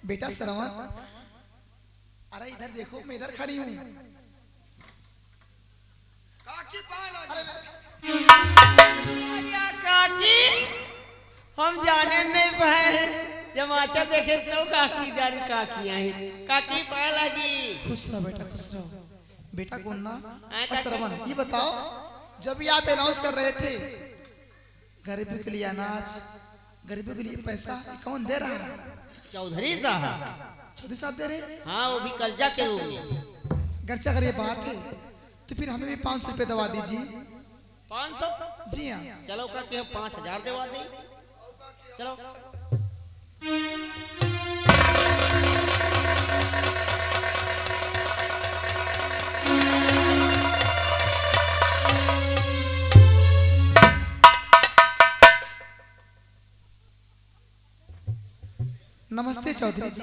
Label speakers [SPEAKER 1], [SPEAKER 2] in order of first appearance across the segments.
[SPEAKER 1] बेटा श्रवण, अरे इधर देखो, मैं इधर खड़ी हूँ।
[SPEAKER 2] काकी पाल
[SPEAKER 1] अरे
[SPEAKER 3] काकी हम जाने नहीं पाए, जमाचा देखे तो काकी जाने काकी आई काकी पाए लगी।
[SPEAKER 1] खुश रहो बेटा, खुश रहो। बेटा गुन्ना
[SPEAKER 3] काका।
[SPEAKER 1] और श्रवण, ये बताओ, जब ये आप अनाउंस कर रहे थे गरीबों के लिए अनाज, गरीबों के लिए पैसा, ये कौन दे रहा है?
[SPEAKER 3] चौधरी साहब।
[SPEAKER 1] चौधरी साहब दे रहे?
[SPEAKER 3] हाँ, वो भी कर्जा के रूप में।
[SPEAKER 1] गर्चा अगर ये बात है तो फिर हमें भी 500 रुपये दवा दीजिए।
[SPEAKER 3] 500?
[SPEAKER 1] जी हाँ।
[SPEAKER 3] चलो काकी हम 5000 देवा दी। चलो
[SPEAKER 1] नमस्ते चौधरी जी।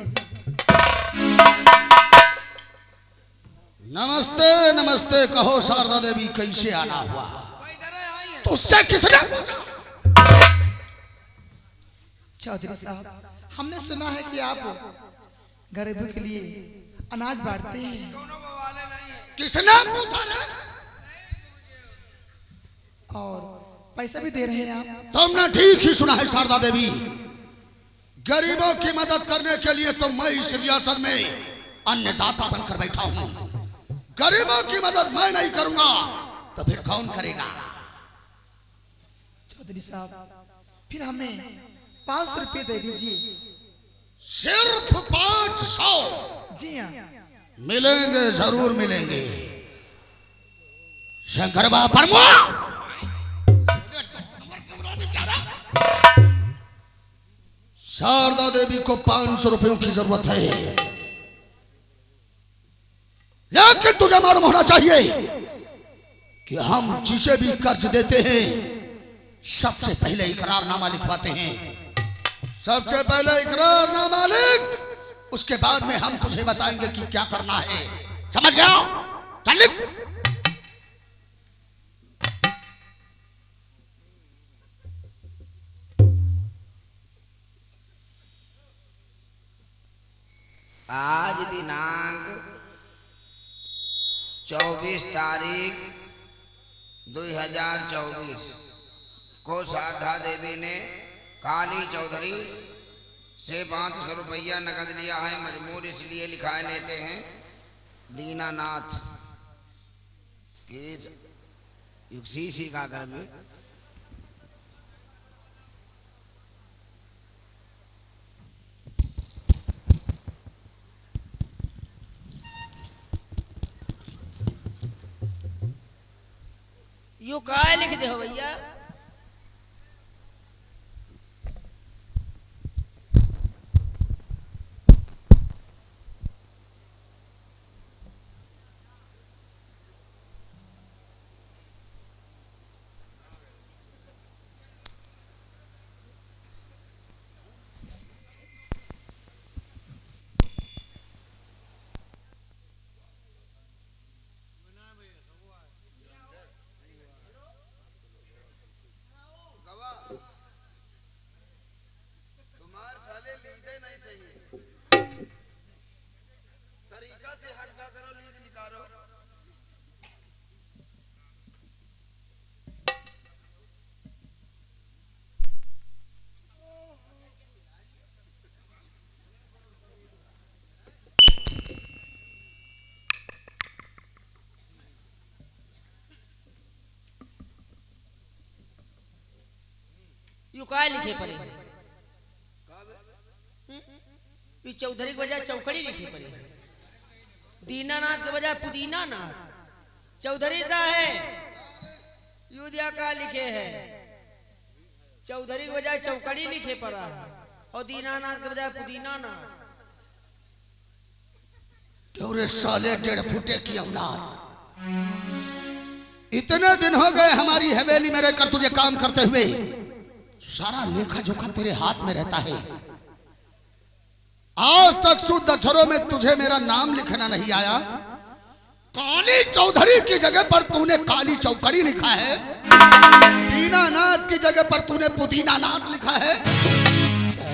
[SPEAKER 2] नमस्ते नमस्ते, कहो शारदा देवी कैसे आना हुआ? तुझसे किसने पूछा?
[SPEAKER 1] चौधरी साहब, हमने सुना है कि आप गरीबों के लिए अनाज बांटते हैं।
[SPEAKER 2] किसने पूछा ना?
[SPEAKER 1] और पैसा भी दे रहे हैं आप।
[SPEAKER 2] तुमने ठीक ही सुना है शारदा देवी। गरीबों की मदद करने के लिए तो मैं इस रियासत में अन्नदाता बनकर बैठा हूं। गरीबों की मदद मैं नहीं करूंगा तो फिर कौन करेगा?
[SPEAKER 1] चौधरी साहब, फिर हमें 500 रुपये दे दीजिए।
[SPEAKER 2] सिर्फ 500?
[SPEAKER 1] जी हाँ।
[SPEAKER 2] मिलेंगे, जरूर मिलेंगे। शंकर बाबा शारदा देवी को 500 रुपयों की जरूरत है, लेकिन तुझे मालूम होना चाहिए कि हम जिसे भी कर्ज देते हैं सबसे पहले इकरारनामा लिखवाते हैं। सबसे पहले इकरारनामा लिख, उसके बाद में हम तुझे बताएंगे कि क्या करना है। समझ गया? चल लिख।
[SPEAKER 4] आज दिनांक 24 तारीख 2024 को शारदा देवी ने काली चौधरी से 500 रुपया नकद लिया है। मजबूर इसलिए लिखाए लेते हैं दीनानाथ सी का घर में। यू काय लिख दे हो भैया? तुम्हारे साले लीदे नहीं सही, तरीका से हट ना करो, लीद निकालो।
[SPEAKER 3] यू काय लिखे पड़े? ये चौधरी के बजाय चौकड़ी लिखी पड़ी। दीनानाथ के बजाय पुदीना नाथ। चौधरी साहब यूदिया का लिखे है, चौधरी के बजाय चौकड़ी लिखे पड़ा है और दीनानाथ के बजाय पुदीना नाथ।
[SPEAKER 2] तेरे साले 1.5 फुटे की औलाद, इतने दिन हो गए हमारी हवेली में रहकर तुझे काम करते हुए। सारा लेखा जोखा तेरे हाथ में रहता है। आज तक शुद्ध अक्षरों में तुझे मेरा नाम लिखना नहीं आया। काली चौधरी की जगह पर तूने काली चौकड़ी लिखा है। दीनानाथ की जगह पर तूने पुदीना नाथ लिखा है।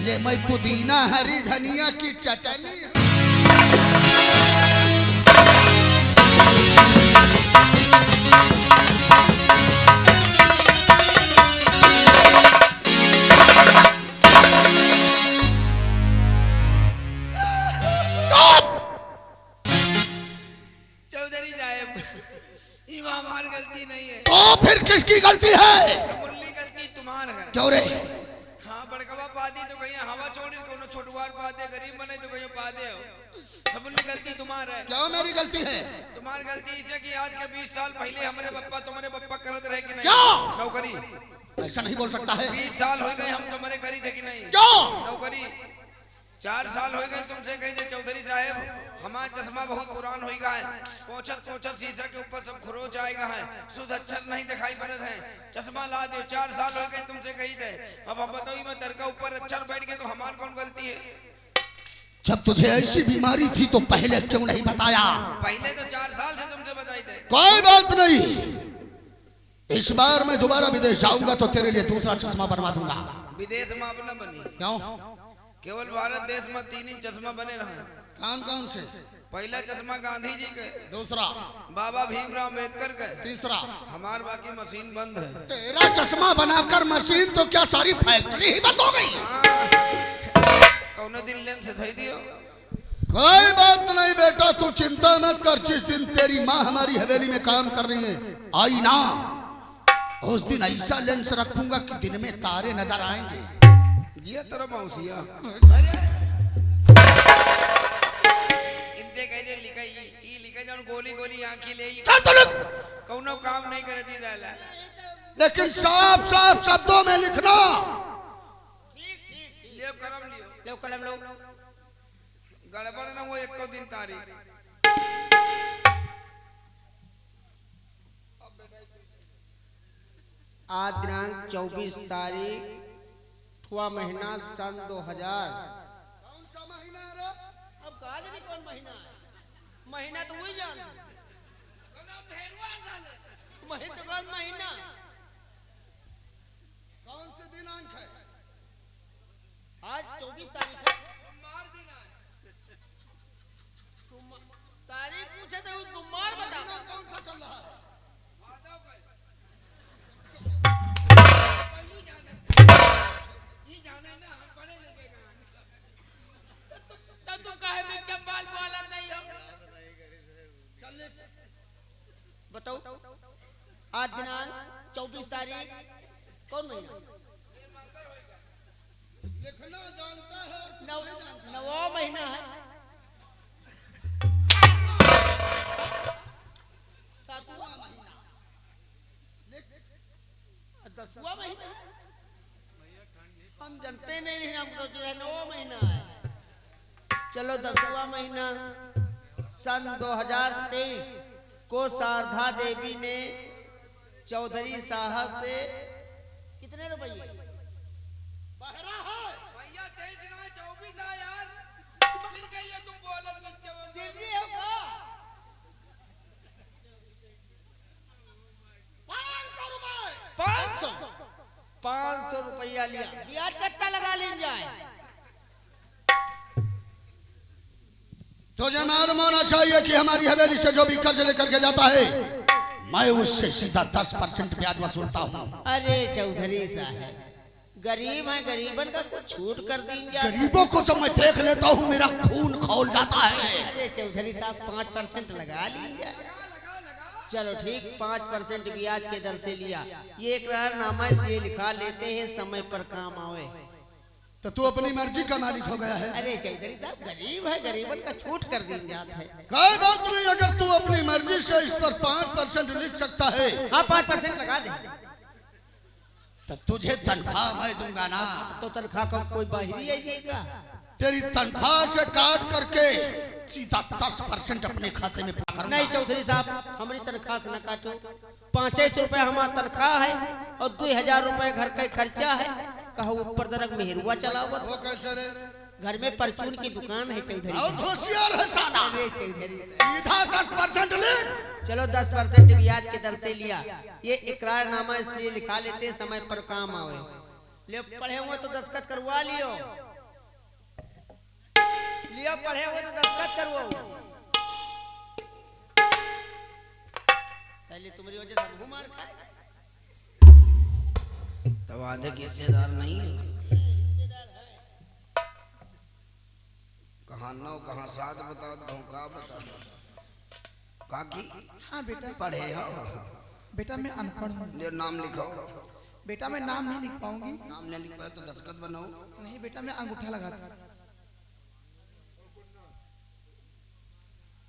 [SPEAKER 2] पहले मैं पुदीना हरी धनिया की चटनी
[SPEAKER 4] चौधरी साहब ये हमारी गलती नहीं है,
[SPEAKER 2] तो फिर किसकी गलती है?
[SPEAKER 4] समुल्ली गलती तुम्हार है।
[SPEAKER 2] क्यों रे?
[SPEAKER 4] हाँ बड़कवा पा दी तो कहीं हवा छोड़ी तो छोटवार पा दे, गरीब बने तो कहीं पा दे हो। समुल्ली गलती तुम्हार है।
[SPEAKER 2] क्यों मेरी गलती है?
[SPEAKER 4] तुम्हारी गलती है कि आज के 20 साल पहले हमारे पप्पा तुम्हारे पप्पा करते रहे कि नहीं?
[SPEAKER 2] क्या?
[SPEAKER 4] नौकरी।
[SPEAKER 2] ऐसा नहीं बोल सकता है।
[SPEAKER 4] 20 साल हो गए हम तुम्हारे करी थे कि नहीं?
[SPEAKER 2] क्यों?
[SPEAKER 4] नौकरी। 4 साल हो गए तुमसे कही थे चौधरी साहब हमारा चश्मा बहुत पुरान हो गया है, पोछत पोछत शीशा के ऊपर सब खरोच आएगा है, शुद्ध अक्षर नहीं दिखाई पड़त है, चश्मा ला दो। 4 साल हो गए तुमसे कही थे, अब हम बताओ मैं तर का ऊपर अक्षर बैठ गए तो हमारी कौन गलती है?
[SPEAKER 2] जब तुझे ऐसी बीमारी थी तो पहले क्यों नहीं बताया?
[SPEAKER 4] पहले तो 4 साल से तुमसे बताई थे।
[SPEAKER 2] कोई बात नहीं, इस बार मैं दोबारा विदेश जाऊंगा तो तेरे लिए दूसरा चश्मा बनवा दूंगा।
[SPEAKER 4] विदेश में अब न बनी,
[SPEAKER 2] क्यों?
[SPEAKER 4] केवल भारत देश में 3 ही चश्मा बने रहे।
[SPEAKER 2] कौन कौन से?
[SPEAKER 4] पहला चश्मा गांधी जी के,
[SPEAKER 2] दूसरा
[SPEAKER 4] बाबा भीमराव अम्बेडकर के,
[SPEAKER 2] तीसरा
[SPEAKER 4] हमार बाकी मशीन बंद है।
[SPEAKER 2] तेरा चश्मा बनाकर मशीन तो क्या सारी फैक्ट्री ही बंद हो गई?
[SPEAKER 4] कौन दिन लेंस धई दियो।
[SPEAKER 2] कोई बात नहीं बेटा, तू चिंता मत कर। जिस दिन तेरी माँ हमारी हवेली में काम कर रही है आई ना, उस दिन ऐसा लेंस रखूंगा कि दिन में तारे नजर आएंगे।
[SPEAKER 4] जिया तेरा मौसिया इनते कह दे लिखा ई लिखा जान गोली गोली आंखी ले कौनो काम नहीं करती रहला,
[SPEAKER 2] लेकिन साफ साफ शब्दों में लिखना।
[SPEAKER 4] लियो कलम लियो,
[SPEAKER 3] लो कलम लो।
[SPEAKER 4] गड़बड़ ना वो 1 दिन तारीख।
[SPEAKER 3] आज दिनांक 24 तारीख हुआ महीना सन 2000।
[SPEAKER 2] कौन सा महीना है?
[SPEAKER 3] अब कहा जाने कौन महीना है? महीना तो वही जान महीना तो कौन महीना?
[SPEAKER 2] कौन से दिनांक है?
[SPEAKER 3] आज 24 तारीख है।
[SPEAKER 4] सोमवार दिन है।
[SPEAKER 3] तारीख पूछे तो सोमवार बता।
[SPEAKER 2] कौन सा चल रहा है?
[SPEAKER 4] ये जाने ना हम पढ़े लिखे
[SPEAKER 3] तब तुम काहे में चंबाल वाला नहीं हो?
[SPEAKER 2] चल
[SPEAKER 3] बताओ आज दिनांक 24 तारीख कौन महीना?
[SPEAKER 2] लिखना जानता है और
[SPEAKER 3] नवा महीना है। 7वां महीना, 10वां महीना। हम जानते नहीं, हम सोच रहे 9वां महीना है। चलो 10वां महीना सन 2023 को शारदा देवी ने चौधरी साहब से कितने रुपये?
[SPEAKER 2] बहरा है।
[SPEAKER 4] भैया 23 ना 24 है यार, फिर कहिए तुम बोलत बच्चे
[SPEAKER 3] सिर्री होगा
[SPEAKER 2] 500 रुपए।
[SPEAKER 3] 500 रुपया लिया। ब्याज कितना लगा लें जाए?
[SPEAKER 2] तुझे मालूम होना चाहिए कि हमारी हवेली से जो भी कर्ज लेकर के जाता है मैं उससे सीधा 10% ब्याज वसूलता हूँ।
[SPEAKER 3] अरे चौधरी साहब गरीब है, गरीबन का कुछ छूट कर दीजिए।
[SPEAKER 2] गरीबों को जब मैं देख लेता हूँ मेरा खून खौल जाता है।
[SPEAKER 3] अरे चौधरी साहब 5% लगा लीजिए। चलो ठीक, 5% ब्याज के दर से लिया। ये इकरारनामा से लिखा लेते हैं, समय पर काम आवे।
[SPEAKER 2] तो तू अपनी मर्जी का मालिक हो गया है।
[SPEAKER 3] अरे चौधरी साहब गरीब है, गरीबन का छूट कर दी जाता है।
[SPEAKER 2] कोई बात नहीं, अगर तू अपनी मर्जी से इस पर 5% लिख सकता है
[SPEAKER 3] हाँ 5% लगा दे।
[SPEAKER 2] तो तुझे तनख्वाह मैं दूंगा ना।
[SPEAKER 3] तो तनख्वाह का कोई बाहरी आइएगा?
[SPEAKER 2] तेरी तनख्वाह से काट करके सीधा 10% अपने खाते में पकड़ूंगा।
[SPEAKER 3] नहीं चौधरी साहब हमारी तनख्वाह से न काटो। 500 रुपए हमारा तनख्वाह है और 2000 रुपए घर का खर्चा है। कहो ऊपर दरक मेहरुआ चलावत।
[SPEAKER 2] वो कैसे रे?
[SPEAKER 3] घर में परचून की दुकान है चौधरी।
[SPEAKER 2] बहुत होशियार है साला।
[SPEAKER 3] अरे चौधरी
[SPEAKER 2] सीधा 10% लिख।
[SPEAKER 3] चलो 10% ब्याज के दर से लिया। ये इकरारनामा इसलिए लिखा लेते समय पर काम आवे। ले पढ़े हुए तो दस्तखत करवा लियो। लियो पढ़े हो तो दस्तखत करो। पहले तुम्हारी वजह से हमको मार खाए।
[SPEAKER 4] तब आधे के हिस्सेदार नहीं है। कहाँ 9 कहाँ 7 बताओ तो का बता। काकी
[SPEAKER 1] हाँ बेटा।
[SPEAKER 4] पढ़े हो?
[SPEAKER 1] बेटा मैं अनपढ़ हूँ।
[SPEAKER 4] ले नाम लिखो।
[SPEAKER 1] बेटा मैं नाम नहीं लिख पाऊंगी।
[SPEAKER 4] नाम नहीं लिख पाए तो दस्तखत बनाओ।
[SPEAKER 1] नहीं बेटा मैं अंगूठा लगाता।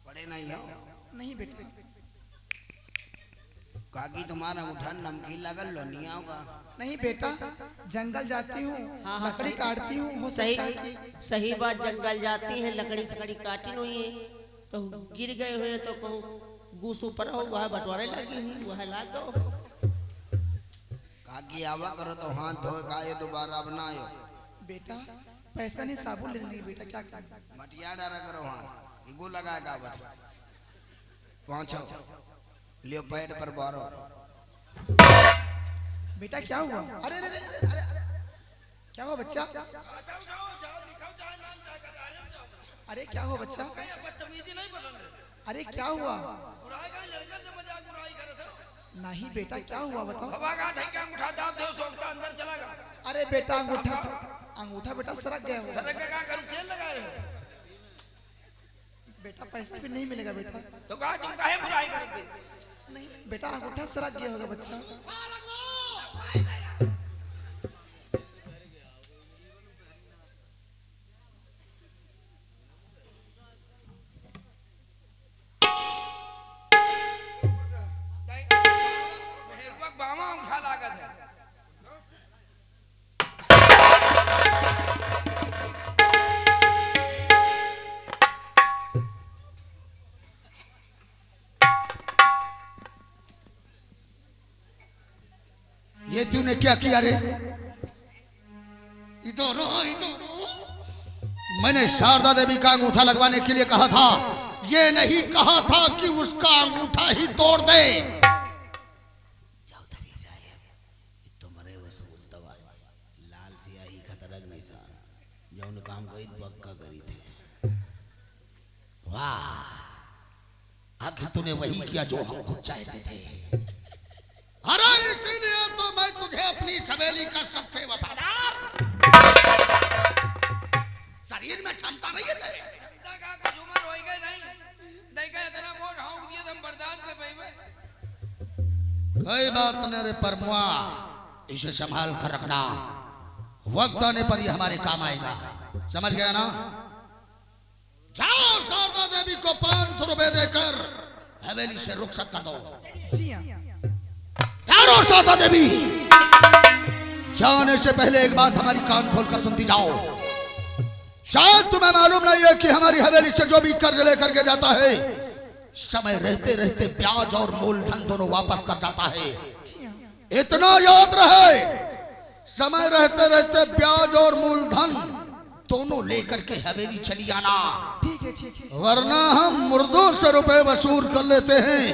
[SPEAKER 4] पढ़े नहीं हो?
[SPEAKER 1] नहीं बेटा।
[SPEAKER 4] काकी तुम्हारा अंगूठा नमकीन लगल लोनिया होगा।
[SPEAKER 1] नहीं बेटा जंगल जाती हूँ,
[SPEAKER 3] हाँ, हाँ,
[SPEAKER 1] लकड़ी काटती हूँ, हो
[SPEAKER 3] सही
[SPEAKER 1] सकता है कि
[SPEAKER 3] सही बात। जंगल जाती है लकड़ी सकड़ी काटी हुई है तो गिर गए हुए तो कहूँ गूस ऊपर हो वह बंटवारे लगी हुई वह लाग गो।
[SPEAKER 4] काकी आवा करो तो हाथ धोए का ये दोबारा बनायो।
[SPEAKER 1] बेटा पैसा नहीं साबुन ले ली बेटा क्या करें।
[SPEAKER 4] मटिया डारा करो हाथ इगो लगाएगा बस। पहुंचो लियो पेट पर बारो।
[SPEAKER 1] बेटा क्या हुआ? अरे अरे अरे अरे क्या हुआ बच्चा? अरे क्या हुआ बच्चा? अरे क्या हुआ? नहीं बेटा क्या हुआ बताओ। अरे बेटा अंगूठा बेटा सरक गया होगा। बेटा पैसा भी नहीं मिलेगा बेटा।
[SPEAKER 4] तो कहा तुम काहे बुराई करोगे?
[SPEAKER 1] नहीं बेटा अंगूठा सरक गया होगा बच्चा।
[SPEAKER 2] ये तूने क्या किया रे? इधर मैंने शारदा देवी का अंगूठा लगवाने के लिए कहा था, ये नहीं कहा था कि उसका अंगूठा ही तोड़ दे।
[SPEAKER 4] चौधरी साहब तुम्हारे वसूल दवा लाल सियाही खतरक निशान जौन काम करी पक्का करी थे।
[SPEAKER 2] वाह आखिर तूने वही किया जो हम खुद चाहते थे। अरे इसीलिए तो मैं तुझे अपनी सवेली का सबसे वफादार। शरीर में क्षमता नहीं है तेरे। कोई बात नहीं रे परमुआ, इसे संभाल कर रखना, वक्त आने पर ये हमारे काम आएगा। समझ गया ना? जाओ शारदा देवी को 500 रुपए देकर हवेली से रुखसत कर दो।
[SPEAKER 1] जी हाँ।
[SPEAKER 2] शारदा देवी जाने से पहले एक बात हमारी कान खोलकर सुनती जाओ। शायद तुम्हें मालूम नहीं है कि हमारी हवेली से जो भी कर्ज लेकर के जाता है, समय रहते रहते ब्याज और मूलधन दोनों वापस कर जाता है। इतना याद रहे, समय रहते रहते ब्याज और मूलधन दोनों लेकर के हवेली चली आना।
[SPEAKER 1] ठीक है ठीक है।
[SPEAKER 2] वरना हम मुर्दों से रुपए वसूल कर लेते हैं।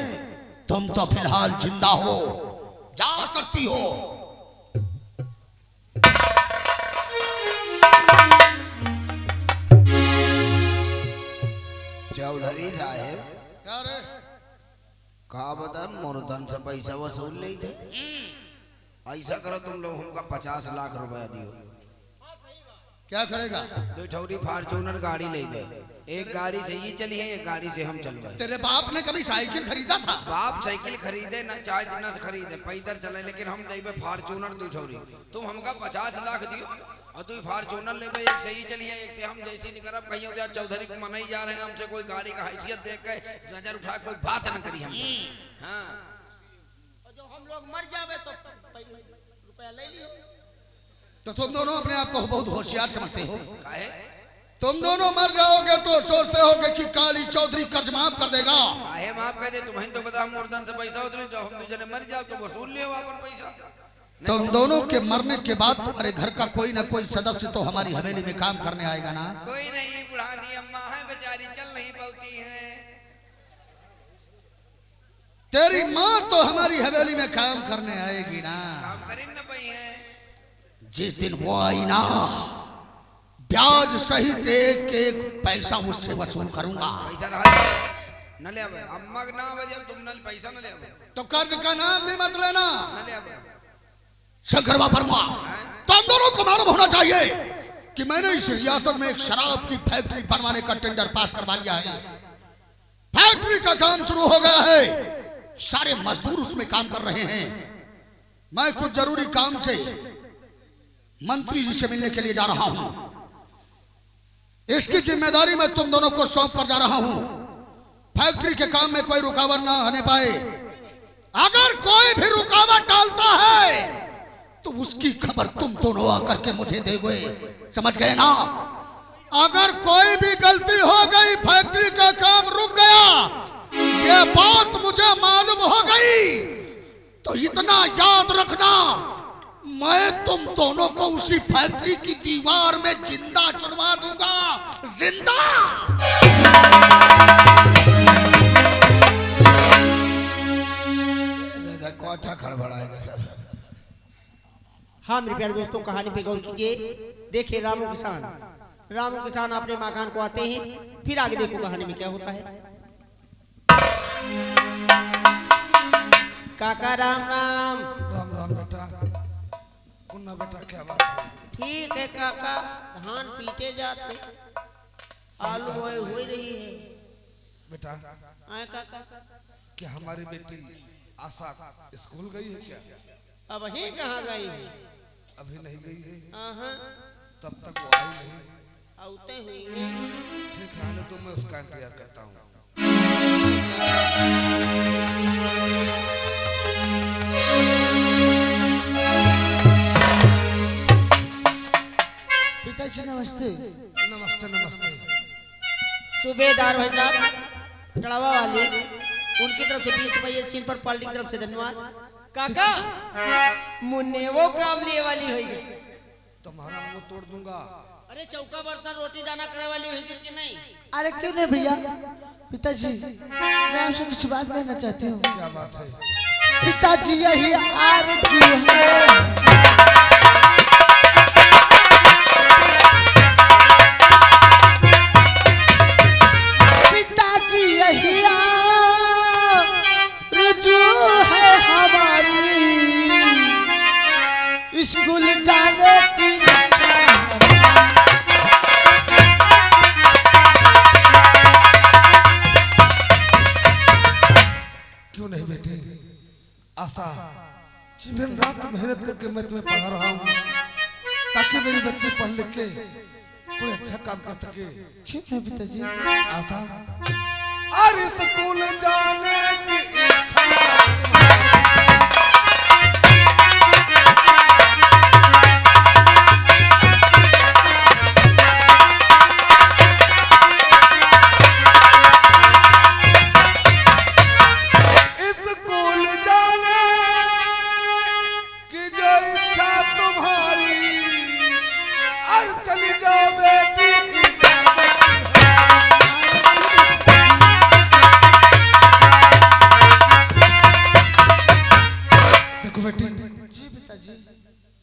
[SPEAKER 2] तुम तो फिलहाल जिंदा हो, जा सकती हो।
[SPEAKER 4] चौधरी साहब
[SPEAKER 2] क्या रे?
[SPEAKER 4] कहा बता मूर्धन से पैसा वसूल नहीं थे। ऐसा करो तुम लोग हमका 50 लाख रुपया दियो।
[SPEAKER 2] क्या करेगा?
[SPEAKER 4] 2 ठौरी फॉर्च्यूनर गाड़ी ले गए। एक गाड़ी से ये चली है, एक गाड़ी से हम चल गए।
[SPEAKER 2] तेरे बाप ने कभी साइकिल खरीदा था?
[SPEAKER 4] बाप साइकिल खरीदे ना चार्ज न खरीदे, पैदल चले, लेकिन हम देवे फॉर्च्यूनर 2 ठौरी। तुम हमका 50 लाख दियो और 2 फॉर्च्यूनर ले, एक से ही चली है, एक से हम जैसी निकलब कहीं हो जाए। चौधरी को मनाई जा रहे हैं हमसे, कोई गाड़ी का हैसियत देख के नजर उठा कोई बात न करी हम। हाँ
[SPEAKER 3] जो हम लोग मर जावे तो रुपया ले लियो।
[SPEAKER 2] तो तुम दोनों अपने आप को बहुत होशियार समझते हो।
[SPEAKER 4] काहे?
[SPEAKER 2] तुम दोनों मर जाओगे तो सोचते होगे कि काली चौधरी कर्ज माफ कर देगा।
[SPEAKER 4] काहे माफ कर दे? तुम्हें तो बता मूर्धन से पैसा उतरे, जब हम 2 जने मर जाओ तो वसूल लियो वापस पैसा।
[SPEAKER 2] तुम दोनों के मरने के बाद तुम्हारे घर का कोई ना कोई सदस्य तो हमारी हवेली में काम करने आएगा ना?
[SPEAKER 4] कोई नहीं, बुढ़ानी अम्मा है बेचारी, चल नहीं पाती है।
[SPEAKER 2] तेरी माँ तो हमारी हवेली में काम करने आएगी ना?
[SPEAKER 4] काम करें न पई है।
[SPEAKER 2] जिस दिन वो आई ना, ब्याज सहित एक एक पैसा उससे वसूल करूंगा।
[SPEAKER 4] पैसा रहा न ले आवे, अम्मा के नाम जब तुम न पैसा न ले आवे
[SPEAKER 2] तो कर्ज का नाम भी मत लेना।
[SPEAKER 4] न ले आवे।
[SPEAKER 2] शंकर वर्मा, तुम दोनों को मालूम होना चाहिए कि मैंने इस रियासत में एक शराब की फैक्ट्री बनवाने का टेंडर पास करवा लिया है। फैक्ट्री का काम शुरू हो गया है, सारे मजदूर उसमें काम कर रहे हैं। मैं कुछ जरूरी काम से मंत्री जी से मिलने के लिए जा रहा हूं। इसकी जिम्मेदारी मैं तुम दोनों को सौंप कर जा रहा हूं। फैक्ट्री के काम में कोई रुकावट ना आने पाए। अगर कोई भी रुकावट डालता है तो उसकी खबर तुम दोनों आकर के मुझे दोगे, समझ गए ना? अगर कोई भी गलती हो गई, फैक्ट्री का काम रुक गया, ये बात मुझे मालूम हो गई, तो इतना याद रखना, मैं तुम दोनों को उसी फैक्ट्री की दीवार में जिंदा चुनवा दूंगा। जिंदा।
[SPEAKER 4] कोठा खड़बड़ाएगा सब।
[SPEAKER 3] हाँ मेरे प्यारे दोस्तों, कहानी पे गौर कीजिए। देखिए रामू किसान अपने मकान को आते हैं, फिर आगे देखो कहानी में क्या होता है। काका राम राम।
[SPEAKER 1] राम राम बेटा। कुन्ना बेटा क्या बात है?
[SPEAKER 3] ठीक है काका, धान पीटे जाते, आलू बोए हुई रही है।
[SPEAKER 1] बेटा
[SPEAKER 3] आए काका,
[SPEAKER 1] क्या हमारी बेटी आशा स्कूल गई है क्या?
[SPEAKER 3] अब ही कहाँ गई है?
[SPEAKER 1] अभी नहीं गई है।
[SPEAKER 3] हाँ,
[SPEAKER 1] तब तक वो आई नहीं।
[SPEAKER 3] आते हुई है।
[SPEAKER 1] ठीक है, आने तो मैं उसका इंतजार करता हूँ।
[SPEAKER 5] पिताजी नमस्ते।
[SPEAKER 1] नमस्ते नमस्ते।
[SPEAKER 3] सूबेदार भाई साहब चढ़ावा वाले, उनकी तरफ से 20 रुपये, सीन पर पार्टी की तरफ से धन्यवाद। काका मुन्ने वो काम लिए वाली होगी,
[SPEAKER 1] तुम्हारा मुंह तोड़ दूंगा।
[SPEAKER 3] अरे चौका बर्तन रोटी दाना करे वाली होगी कि नहीं?
[SPEAKER 5] अरे क्यों नहीं भैया। पिताजी मैं आपसे कुछ बात करना चाहती हूँ।
[SPEAKER 1] क्या बात है?
[SPEAKER 5] पिताजी यही आरज़ू है। पिताजी यही आरज़ू है हमारी, स्कूल जाने की
[SPEAKER 1] क्यों नहीं बेटी? आशा, दिन रात मेहनत करके मैं तुम्हें पढ़ा रहा हूँ ताकि मेरी बच्ची पढ़ लिख के कोई अच्छा काम कर सके।
[SPEAKER 5] क्यों नहीं पिताजी?
[SPEAKER 1] आशा, अरे स्कूल जाने की इच्छा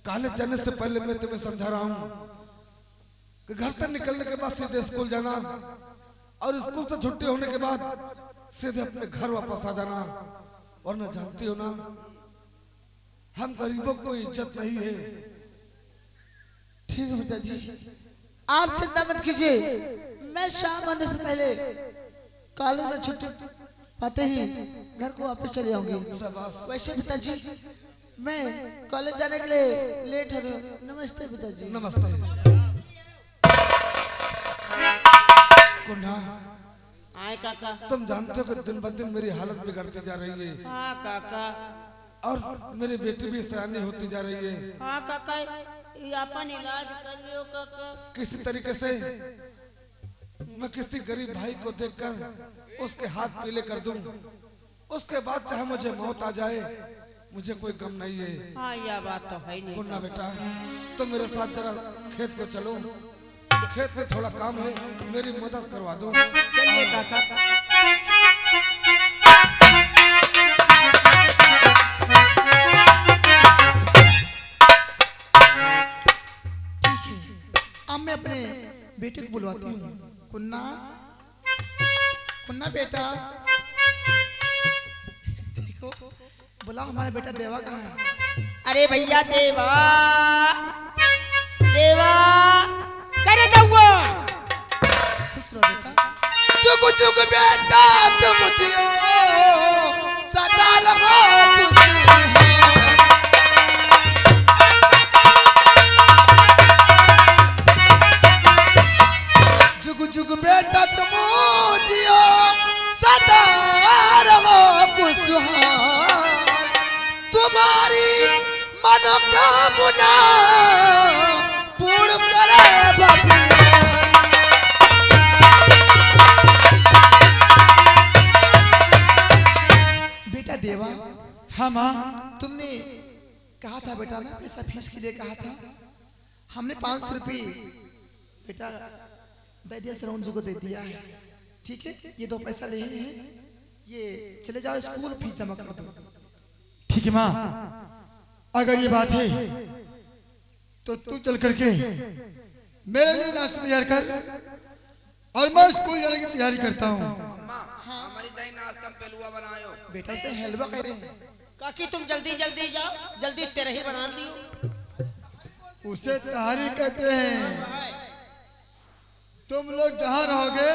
[SPEAKER 1] कॉलेज जाने से पहले मैं तुम्हें समझा रहा हूँ कि घर से निकलने के बाद सीधे स्कूल जाना और स्कूल से छुट्टी होने के बाद सीधे अपने घर वापस आ जाना। वरना जानती हो ना, हम गरीबों को इज्जत नहीं है।
[SPEAKER 5] ठीक है पिताजी, आप चिंता मत कीजिए। मैं शाम होने से पहले कॉलेज में छुट्टी पाते ही घर को वापस चले आऊंगी।
[SPEAKER 1] शाबाश।
[SPEAKER 5] वैसे पिताजी मैं कॉलेज जाने के लिए लेट हो रही हूँ। नमस्ते पिताजी।
[SPEAKER 1] नमस्ते। कुन्हा,
[SPEAKER 3] आए काका।
[SPEAKER 1] तुम जानते हो कि दिन ब दिन मेरी हालत बिगड़ती जा रही है
[SPEAKER 3] हाँ काका।
[SPEAKER 1] और मेरी बेटी भी सयानी होती जा रही है।
[SPEAKER 3] हाँ काका, ये अपन इलाज कर लियो काका।
[SPEAKER 1] किसी तरीके से मैं किसी गरीब भाई को देखकर उसके हाथ पीले कर दूं, उसके बाद चाहे मुझे मौत आ जाए, मुझे कोई गम नहीं है।
[SPEAKER 3] हाँ यह बात तो है नहीं।
[SPEAKER 1] कुन्ना बेटा, तुम मेरे साथ जरा खेत को चलो, खेत में थोड़ा काम है, मेरी मदद करवा दो।
[SPEAKER 3] चलिए काका।
[SPEAKER 5] अब मैं अपने बेटे को बुलवाती हूँ। कुन्ना, कुन्ना बेटा, देखो बुला, हमारा बेटा देवा कहाँ है?
[SPEAKER 3] अरे भैया देवा, देवा करे दउआ।
[SPEAKER 5] खुश रहो बेटा।
[SPEAKER 2] चुक चुक बेटा तुम जियो सदा रहो खुशहाल। जुग जुग बेटा तुम जियो सदा रहो खुशहाल। तुम्हारी मनोकामना पूर्ण करे भगवान।
[SPEAKER 5] बेटा देवा,
[SPEAKER 2] हाँ माँ,
[SPEAKER 5] तुमने कहा था बेटा ना पैसा फीस के लिए कहा था, हमने 500 रुपये बेटा दैदिया सरवण जी को दे दिया है। ठीक है, ये 2 पैसा ले हैं, ये चले जाओ स्कूल फीस जमा कर दो।
[SPEAKER 2] ठीक है माँ, अगर ये बात है तो तू चल करके मेरे लिए नाश्ता तैयार कर और मैं स्कूल जाने की तैयारी करता हूँ।
[SPEAKER 4] अम्मा हमारी दही नाश्ता में पेलुआ बनायो।
[SPEAKER 5] बेटा से हलवा कह रहे हैं।
[SPEAKER 3] काकी तुम जल्दी जल्दी जाओ, जल्दी तेरे ही बना लियो।
[SPEAKER 2] उसे तहारी कहते हैं। तुम लोग जहां रहोगे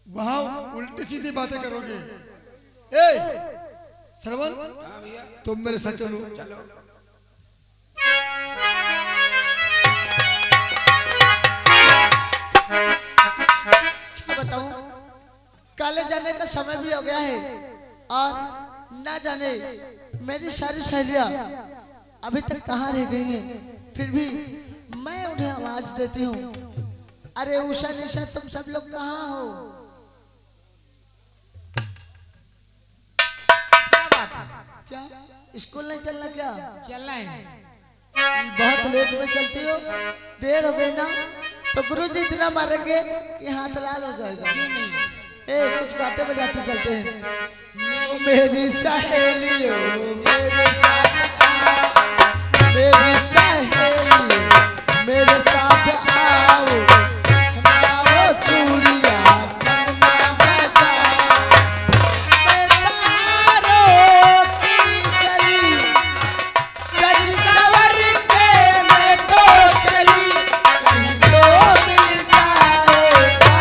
[SPEAKER 2] वहां उल्टी सीधी बातें करोगे। ए श्रवण,
[SPEAKER 4] हाँ भैया
[SPEAKER 2] तुम मेरे साथ चलो।
[SPEAKER 4] चलो।
[SPEAKER 5] क्या बताऊं, कॉलेज जाने का समय भी हो गया है और ना जाने मेरी सारी सहेलियां अभी तक कहाँ रह गई हैं। फिर भी मैं उन्हें आवाज देती हूँ, अरे उषा निशा तुम सब लोग कहाँ हो? क्या स्कूल नहीं चलना? क्या
[SPEAKER 3] चलना है?
[SPEAKER 5] बहुत लेट में चलती हो, देर हो गई ना तो गुरुजी इतना मारेंगे कि हाथ लाल हो जाएगा। ए कुछ बातें बजाते चलते हैं। ओ मेरी सहेली हो, मेरे साथ आओ, मेरी सहेली मेरे साथ आओ, आओ चूड़िया कंगना बजाओ, मैं तारों की गली सज सवर के मैं तो चली, कहीं तो मिल जाएगा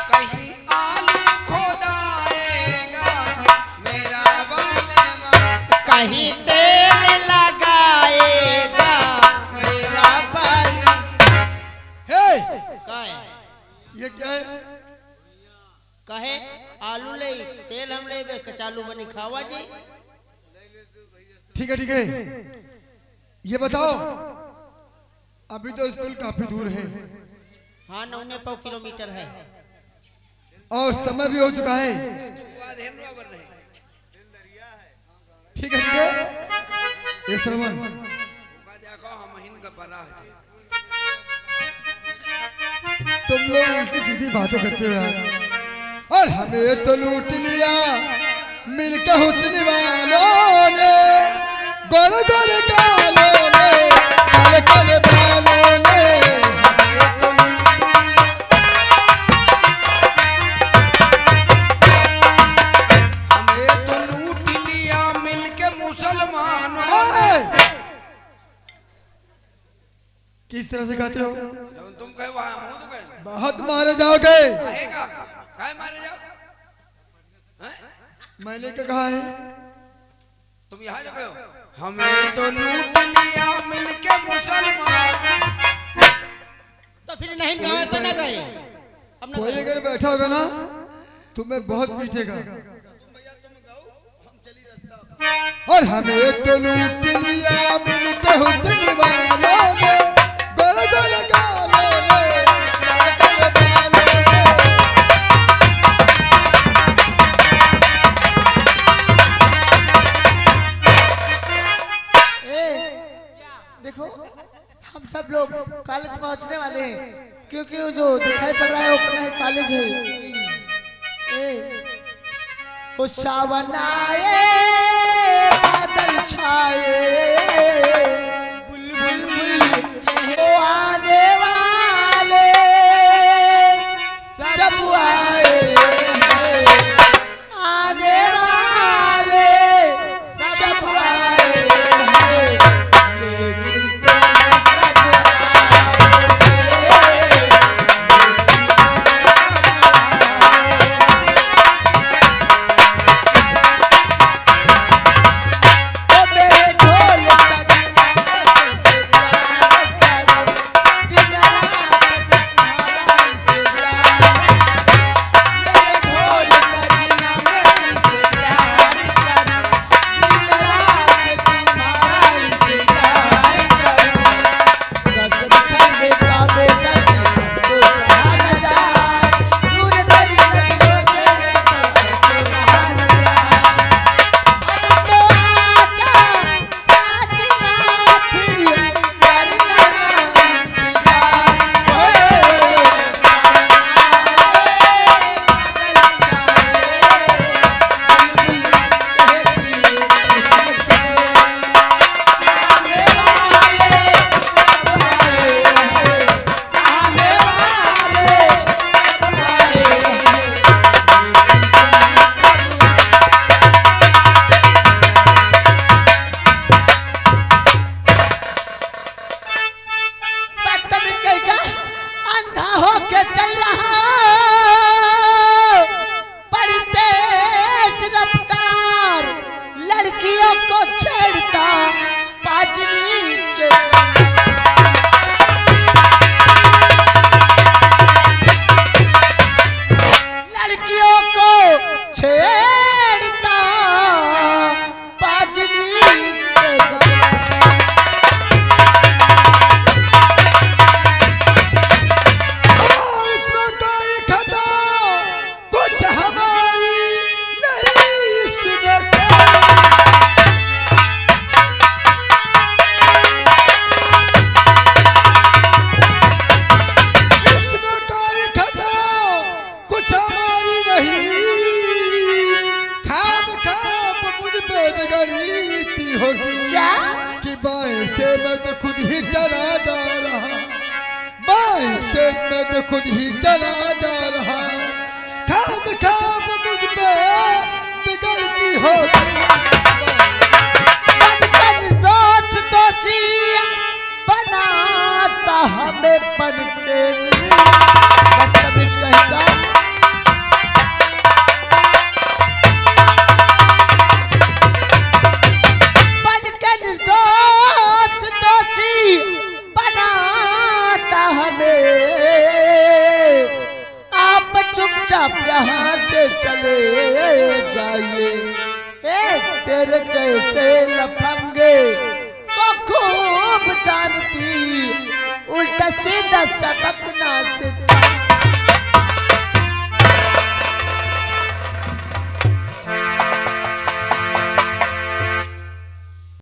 [SPEAKER 4] कहीं आलू खोदाएगा मेरा बालेमा,
[SPEAKER 3] कहीं तेल लगाएगा मेरा बाल।
[SPEAKER 2] हे,
[SPEAKER 3] काहे
[SPEAKER 2] ये क्या है?
[SPEAKER 3] कहे आलू ले तेल हम ले कचालू बनी खावा जी।
[SPEAKER 2] ठीक है ठीक है, ये बताओ अभी तो स्कूल काफी दूर है
[SPEAKER 3] हाँ 9 किलोमीटर है।
[SPEAKER 2] और समय भी हो चुका है। ठीक है ये श्रवण,
[SPEAKER 4] देखो हम हिन का बड़ा है।
[SPEAKER 2] तुम लोग उल्टी सीधी बातें करते हो यार। और हमें तो लूट लिया मिलकर हुस्न वालों ने, गोर गोर गालों ने, काले काले बालों ने।
[SPEAKER 4] हमें तो लूट लिया मिलके मुसलमानों ने।
[SPEAKER 2] ओए! किस तरह से गाते हो?
[SPEAKER 4] जब तुम कहे वहां मुंह तो कहे
[SPEAKER 2] बहुत मारे जाओगे।
[SPEAKER 4] कहेगा काहे मारे जाओ हैं?
[SPEAKER 2] मैंने क्या कहा है?
[SPEAKER 4] तुम यहाँ जो कहे हो हमें तो लूट लिया मिलके मुसलमान।
[SPEAKER 3] तो फिर नहीं गए तो ना गए। अब ना
[SPEAKER 2] कोई
[SPEAKER 3] गए।
[SPEAKER 2] अगर बैठा होगा ना तुम्हें बहुत पीटेगा। और हमें तो लूट लिया मिलकर हुस्न वालों ने, गोल गोल गालों ने, काले काले बालों ने।
[SPEAKER 5] देखो हम सब लोग कॉलेज पहुंचने वाले हैं, क्योंकि वो जो दिखाई पड़ रहा है अपना ही कॉलेज है। ए, वो सावन आए बादल छाए बुलबुल ओ आने वाले सब आए आने वाले सब आए लेकिन
[SPEAKER 1] मैं तो खुद ही चला जा रहा खाम खाम मुझ पे बिगड़ती होती
[SPEAKER 5] दोस्त दोषी बनाता हमें पन के बदतमीज कहता पन के दोस्त दोषी बनाता हमें आप चुपचाप यहाँ से चले जाइए तेरे जैसे लफंगे को खूब जानती उल्टा सीधा सबक ना सिखा